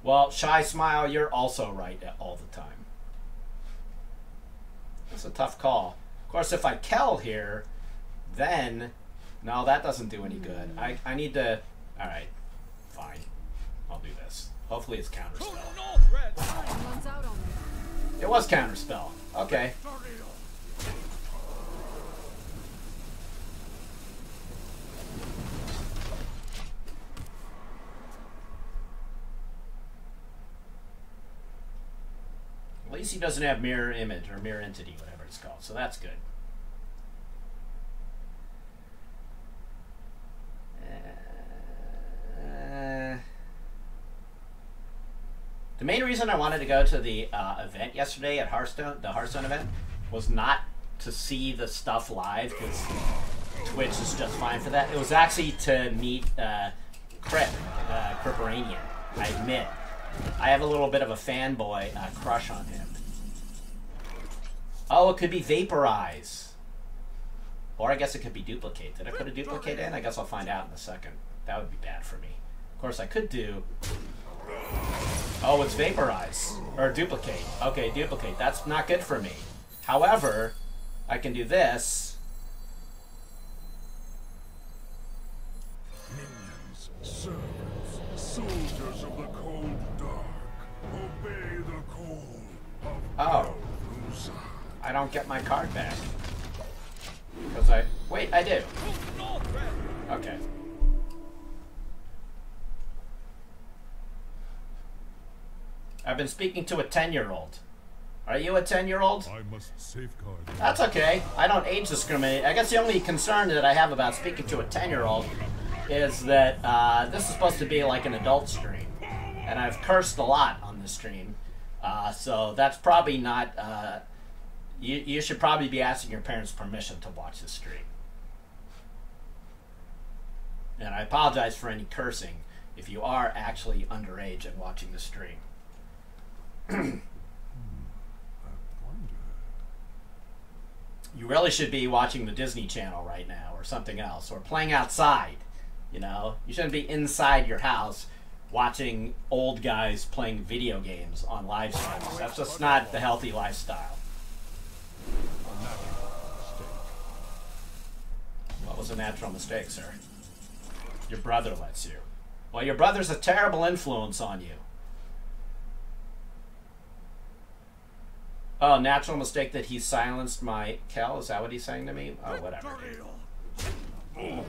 Well, Shy Smile, you're also right all the time. That's a tough call. Of course, if I Kel here, then... No, that doesn't do any good. I need to... Alright, fine. I'll do this. Hopefully it's counterspell. It was counterspell. Okay. At least he doesn't have mirror image or mirror entity, whatever it's called, so that's good. The main reason I wanted to go to the event yesterday at Hearthstone, the Hearthstone event, was not to see the stuff live, because Twitch is just fine for that. It was actually to meet Cripperanian, I admit. I have a little bit of a fanboy crush on him. Oh, it could be Vaporize. Or I guess it could be Duplicate. Did I put a Duplicate in? I guess I'll find out in a second. That would be bad for me. Of course, I could do... Oh, it's Vaporize. Or Duplicate. Okay, Duplicate. That's not good for me. However, I can do this. Minions, servants, soldiers of the cold dark, obey the call of Oh. I don't get my card back. Because I... Wait, I do. Okay. I've been speaking to a 10-year-old. Are you a 10-year-old? I must safeguard. That's okay. I don't age discriminate. I guess the only concern that I have about speaking to a 10-year-old is that this is supposed to be like an adult stream. And I've cursed a lot on this stream. So that's probably not... You should probably be asking your parents' permission to watch this stream. And I apologize for any cursing if you are actually underage and watching the stream. You really should be watching the Disney Channel right now, or something else, or playing outside. You know, you shouldn't be inside your house watching old guys playing video games on live streams. That's just not the healthy lifestyle. What was a natural mistake, sir? Your brother lets you. Well, your brother's a terrible influence on you. Oh, natural mistake that he silenced my Kel. Is that what he's saying to me? Oh, whatever. Truth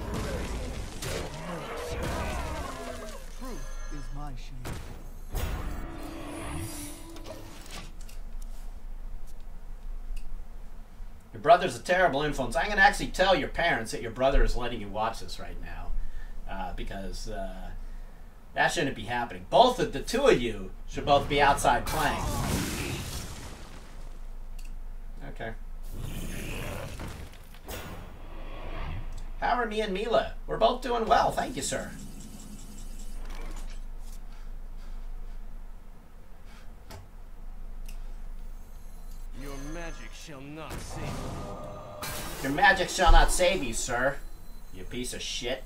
is my shield. Your brother's a terrible influence. I'm going to actually tell your parents that your brother is letting you watch this right now. Because that shouldn't be happening. Both of the two of you should both be outside playing. Okay. How are me and Mila? We're both doing well. Thank you, sir. Your magic shall not save you. Your magic shall not save you, sir. You piece of shit.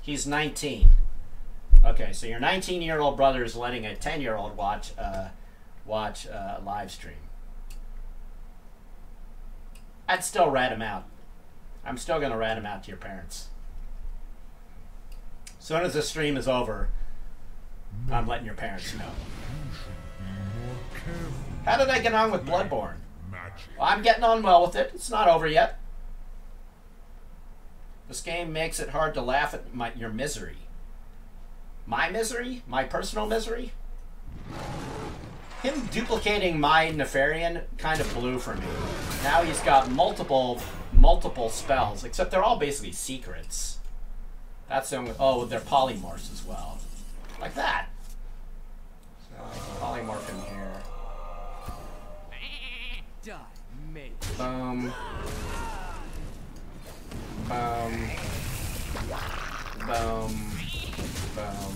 He's 19. Okay, so your 19-year-old brother is letting a 10-year-old watch a live stream. I'd still rat him out. I'm still gonna rat him out to your parents. As soon as the stream is over, I'm letting your parents know. How did I get on with Bloodborne? Well, I'm getting on well with it. It's not over yet. This game makes it hard to laugh at your misery. My misery? My personal misery? Him duplicating my Nefarian kind of blew for me. Now he's got multiple spells, except they're all basically secrets. That's the only... Oh, they're polymorphs as well. Like that. So, polymorph in here. Die, mate. Boom. Boom. Boom. Boom.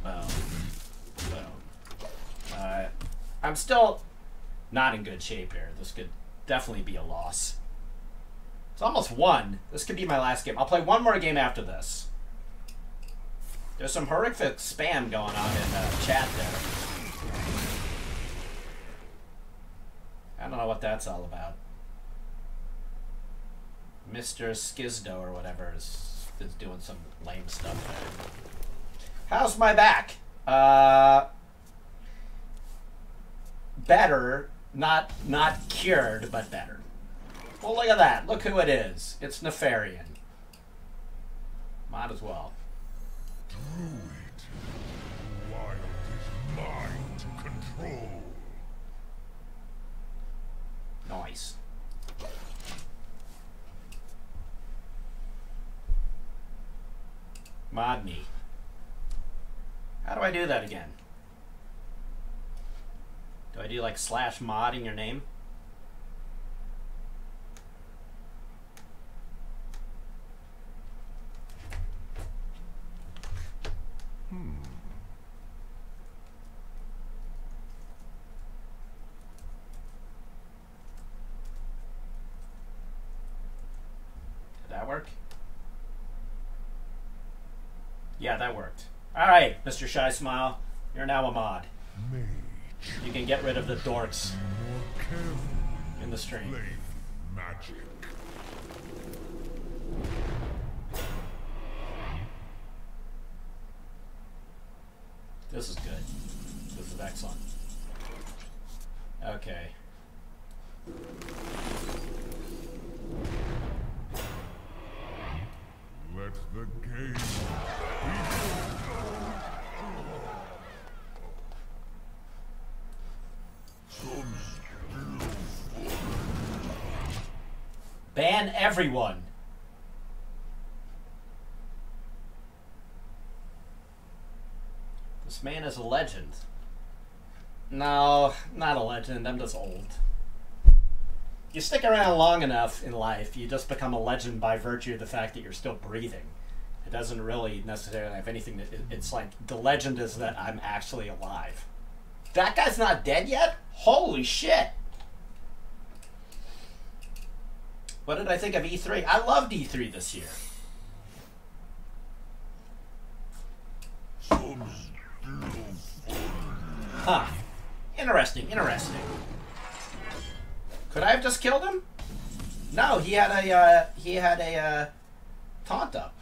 Boom. Boom. I'm still not in good shape here. This could definitely be a loss. It's almost won. This could be my last game. I'll play one more game after this. There's some horrific spam going on in chat there. I don't know what that's all about. Mr. Skizdo or whatever is doing some lame stuff there. How's my back? Better. Not cured, but better. Well, look at that. Look who it is. It's Nefarian. Might as well. Druid. Wild is mine to control. Nice. Mod me. How do I do that again? Do I do like /mod in your name? Did that work? Yeah, that worked. Alright, Mr. Shy Smile. You're now a mod. Mage. You can get rid of the dorks More careful. in the stream. Flame magic. This is good. This is excellent. Okay. Let the game begin. Ban everyone. This man is a legend. No, not a legend. I'm just old. You stick around long enough in life, you just become a legend by virtue of the fact that you're still breathing. It doesn't really necessarily have anything that... It's like, the legend is that I'm actually alive. That guy's not dead yet? Holy shit! What did I think of E3? I loved E3 this year. Huh. Interesting, interesting. Could I have just killed him? No, he had a taunt up.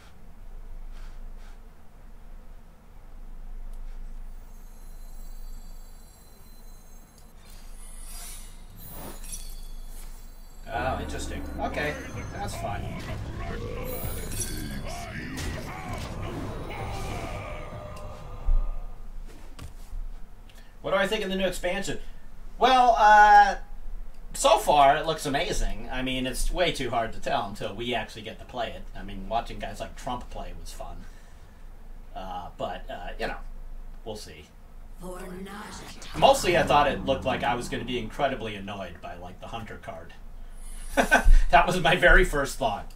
Interesting. Okay, that's fine. What do I think of the new expansion? Well, so far it looks amazing. I mean, it's way too hard to tell until we actually get to play it. I mean, watching guys like Trump play was fun. But you know, we'll see. Mostly I thought it looked like I was going to be incredibly annoyed by, like, the Hunter card. That was my very first thought.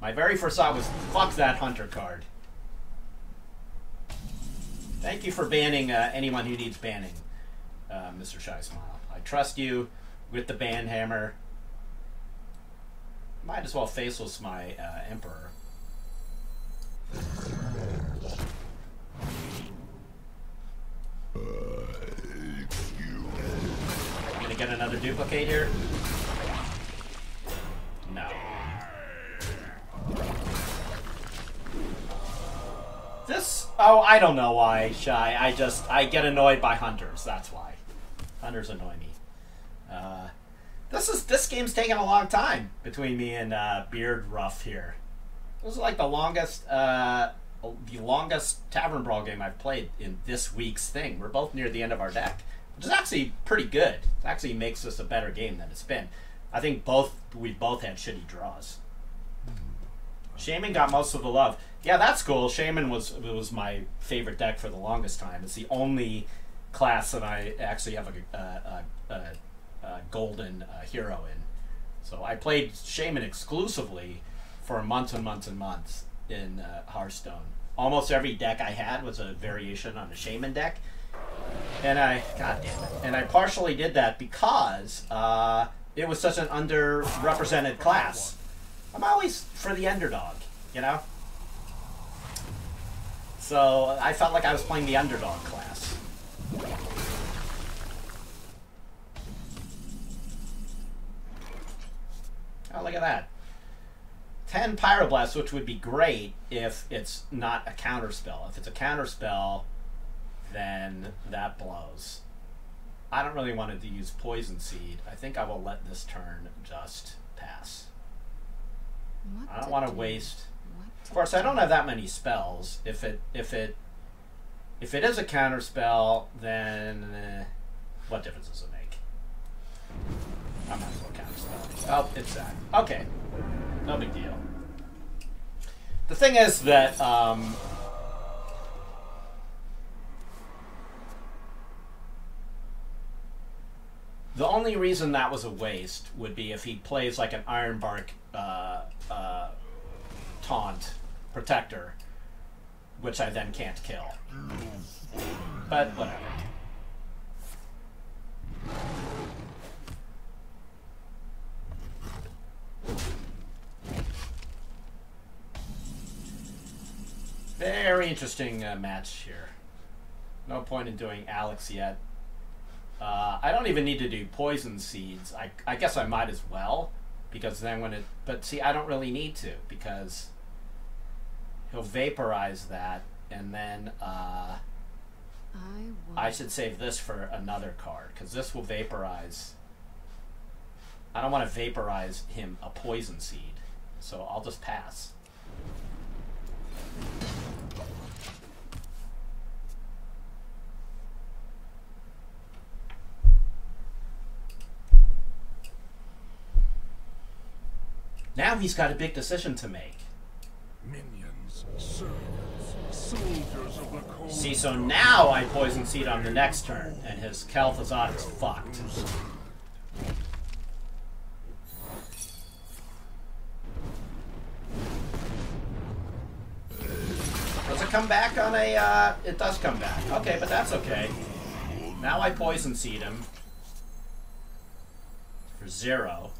My very first thought was, fuck that Hunter card. Thank you for banning anyone who needs banning, Mr. Shy Smile. I trust you with the ban hammer. Might as well faceless my Emperor. I'm gonna get another duplicate here. No. This, oh, I don't know why, Shy. I get annoyed by Hunters. That's why. Hunters annoy me. This game's taking a long time between me and Beard Ruff here. This is like the longest Tavern Brawl game I've played in this week's thing. We're both near the end of our deck, which is actually pretty good. It actually makes this a better game than it's been. I think we both had shitty draws. Shaman got most of the love. Yeah, that's cool. Shaman was my favorite deck for the longest time. It's the only class that I actually have a golden hero in. So I played Shaman exclusively for months and months and months in Hearthstone. Almost every deck I had was a variation on a Shaman deck. And God damn it. And I partially did that because it was such an underrepresented class. I'm always for the underdog, you know? So I felt like I was playing the underdog class. Oh, look at that. 10 Pyroblasts, which would be great if it's not a counterspell. If it's a counterspell, then that blows. I don't really want to use Poison Seed. I think I will let this turn just pass. I don't want to waste. Of course, I don't have that many spells. If it is a counterspell, then what difference does it make? I might as well counterspell. Oh, it's that. Okay. No big deal. The thing is that the only reason that was a waste would be if he plays like an Ironbark taunt protector, which I then can't kill. But whatever. Very interesting match here. No point in doing Alex yet. I don't even need to do Poison Seeds. I guess I might as well, because then when it... But see, I don't really need to, because he'll vaporize that, and then I should save this for another card, because this will vaporize... I don't want to vaporize him a Poison Seed, so I'll just pass. Now he's got a big decision to make. Minions, servants, soldiers of the cold. See, so now I Poison Seed on the next turn, and his Kel'Thuzad is fucked. Does it come back on a, it does come back. Okay, but that's okay. Now I Poison Seed him for 0.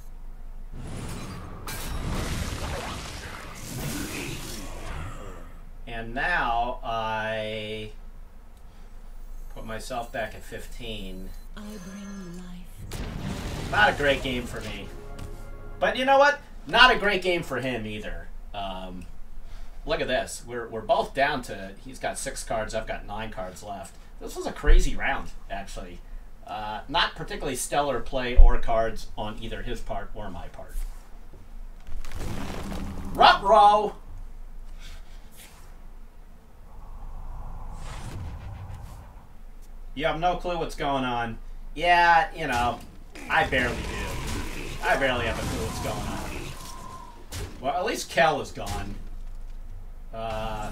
And now I put myself back at 15. I bring life. Not a great game for me. But you know what? Not a great game for him either. Look at this. We're both down to... He's got 6 cards. I've got 9 cards left. This was a crazy round, actually. Not particularly stellar play or cards on either his part or my part. Ruh-roh! You have no clue what's going on. Yeah, you know, I barely do. I barely have a clue what's going on. Well, at least Kel is gone. The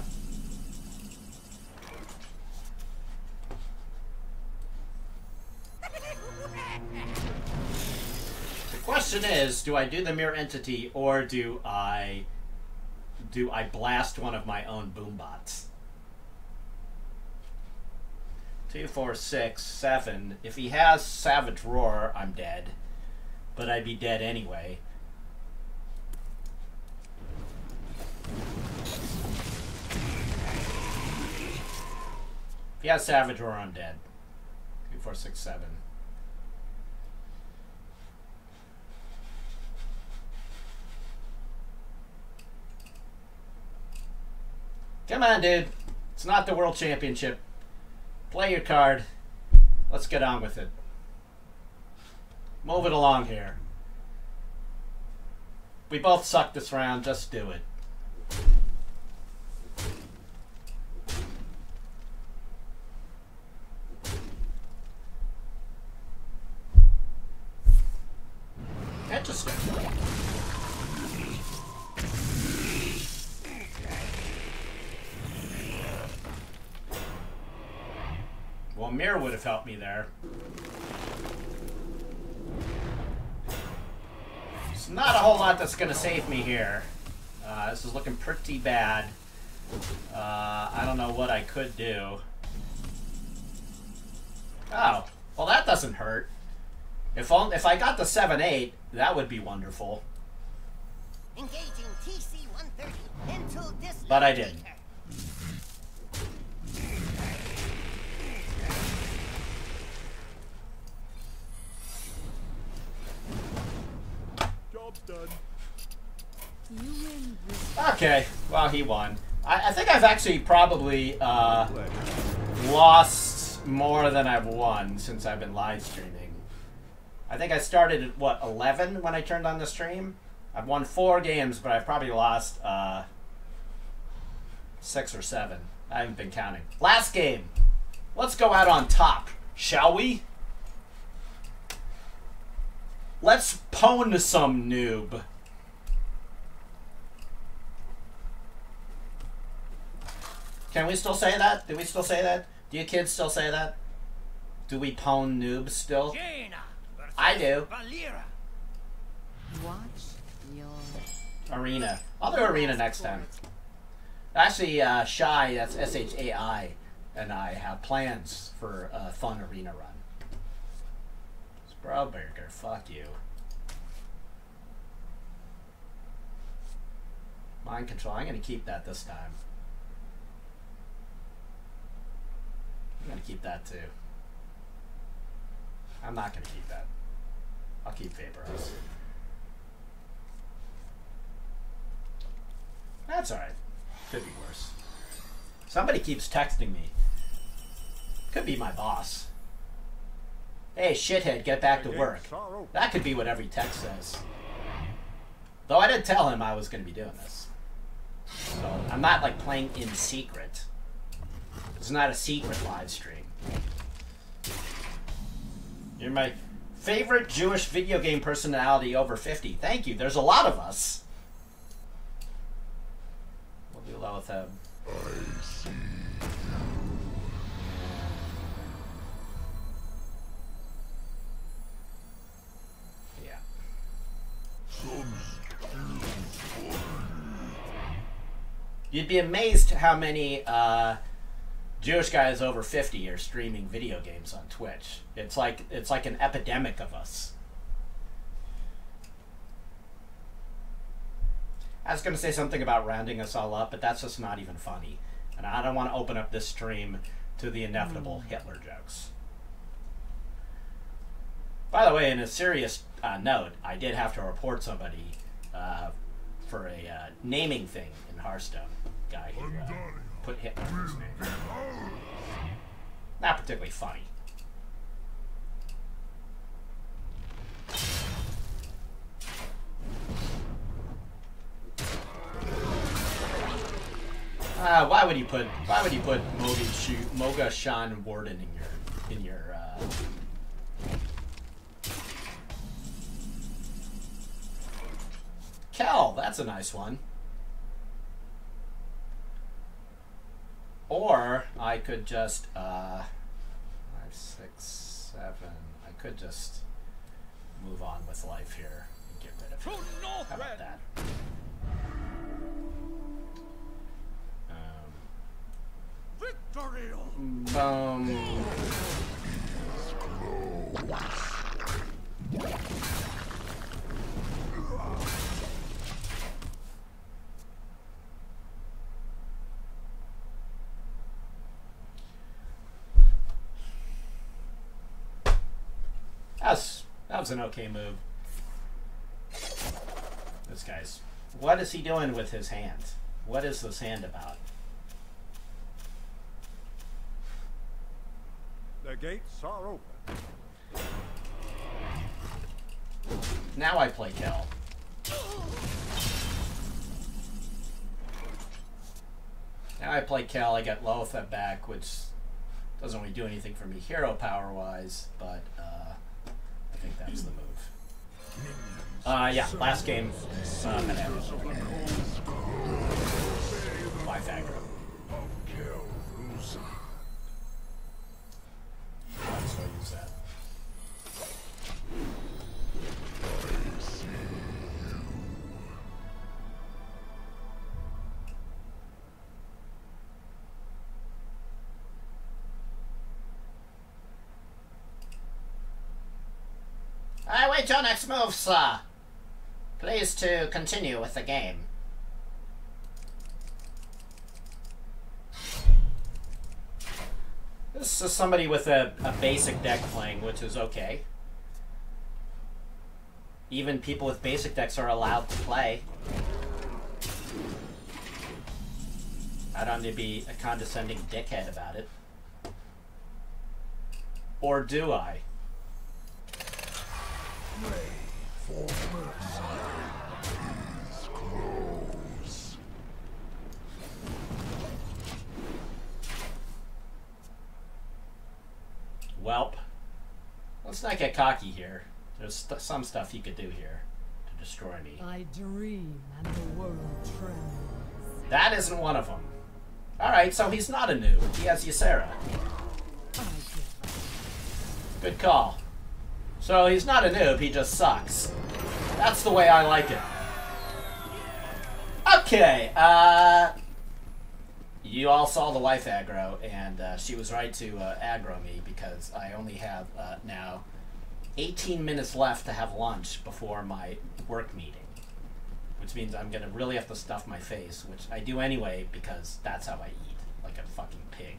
question is, do I do the mirror entity or do I blast one of my own boombots? 2, 4, 6, 7. If he has Savage Roar, I'm dead. But I'd be dead anyway. If he has Savage Roar, I'm dead. 2, 4, 6, 7. Come on, dude. It's not the World Championship. Play your card. Let's get on with it. Move it along here. We both suck this round. Just do it. Interesting. Well, Mirror would have helped me there. It's not a whole lot that's going to save me here. This is looking pretty bad. I don't know what I could do. Oh, well that doesn't hurt. If I got the 7-8, that would be wonderful. Engaging TC-130 into this. But I didn't. Job's done. You win this. Okay, well he won. I think I've actually probably lost more than I've won since I've been live streaming. I think I started at, what, 11 when I turned on the stream? I've won 4 games, but I've probably lost 6 or 7. I haven't been counting. Last game. Let's go out on top, shall we? Let's pwn some noob. Can we still say that? Do we still say that? Do you kids still say that? Do we pwn noobs still? I do. Watch your Arena. I'll do Arena next time. Actually, Shy, that's S-H-A-I, and I have plans for a fun Arena run. Sprowburger, fuck you. Mind control, I'm going to keep that this time. I'm going to keep that too. I'm not going to keep that. I'll keep Vaporize. That's alright. Could be worse. Somebody keeps texting me. Could be my boss. Hey, shithead, get back to work. That could be what every text says. Though I did tell him I was going to be doing this. So I'm not like playing in secret. It's not a secret live stream. You're my favorite Jewish video game personality over 50. Thank you. There's a lot of us. We'll do well with him. I see. Yeah. You'd be amazed how many Jewish guys over 50 are streaming video games on Twitch. It's like an epidemic of us. I was going to say something about rounding us all up, but that's just not even funny. And I don't want to open up this stream to the inevitable Hitler jokes. By the way, in a serious note, I did have to report somebody for a naming thing in Hearthstone. Guy who put Hitler in his name. Not particularly funny. why would you put Moga Shan Warden in your Kel, that's a nice one. Or I could just 5, 6, 7. I could just move on with life here and get rid of it. How about that? Victory! That was an okay move. This guy's... What is he doing with his hand? What is this hand about? The gates are open. Now I play Kel. Now I play Kel. I get Lothar back, which doesn't really do anything for me hero power wise, but I think that's the move. Yeah, last game. Life aggro. Might as well use that. I wait your next move, sir. Please to continue with the game. This is somebody with a basic deck playing, which is okay. Even people with basic decks are allowed to play. I don't need to be a condescending dickhead about it. Or do I? For mercy is close. Welp. Let's not get cocky here. There's some stuff you could do here to destroy me. I dream and the world trembles. That isn't one of them. Alright, so he's not a noob. He has Ysera. Good call. So he's not a noob, he just sucks. That's the way I like it. Okay, you all saw the wife aggro, and she was right to aggro me because I only have now 18 minutes left to have lunch before my work meeting. Which means I'm gonna really have to stuff my face, which I do anyway because that's how I eat, like a fucking pig.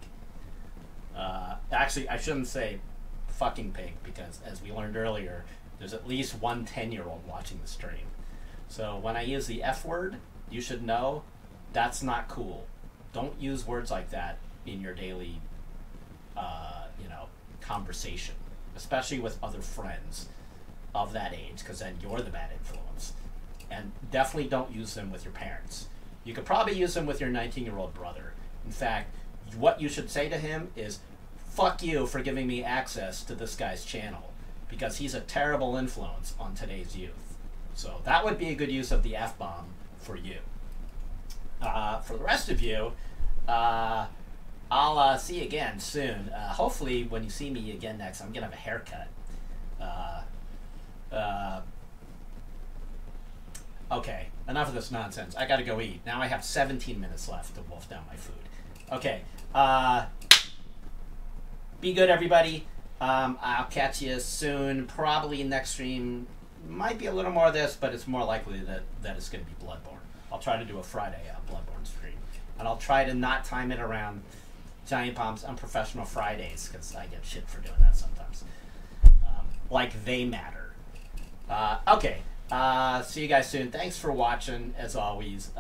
Actually, I shouldn't say fucking pig because, as we learned earlier, there's at least one 10-year-old watching the stream. So when I use the F word, you should know that's not cool. Don't use words like that in your daily, conversation, especially with other friends of that age, because then you're the bad influence. And definitely don't use them with your parents. You could probably use them with your 19-year-old brother. In fact, what you should say to him is, fuck you for giving me access to this guy's channel, because he's a terrible influence on today's youth. So that would be a good use of the F-bomb for you. For the rest of you, I'll see you again soon. Hopefully when you see me again next, I'm going to have a haircut. Okay, enough of this nonsense. I gotta go eat. Now I have 17 minutes left to wolf down my food. Okay, be good, everybody. I'll catch you soon. Probably next stream might be a little more of this, but it's more likely that it's gonna be Bloodborne. I'll try to do a Friday Bloodborne stream. And I'll try to not time it around Giant Bomb's Unprofessional Fridays, because I get shit for doing that sometimes. Like they matter. Okay. See you guys soon. Thanks for watching, as always.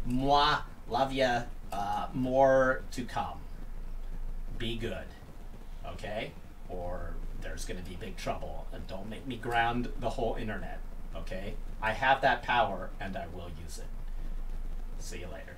Moi, love ya. More to come. Be good. Okay? Or there's gonna be big trouble. And don't make me ground the whole internet. Okay? I have that power, and I will use it. See you later.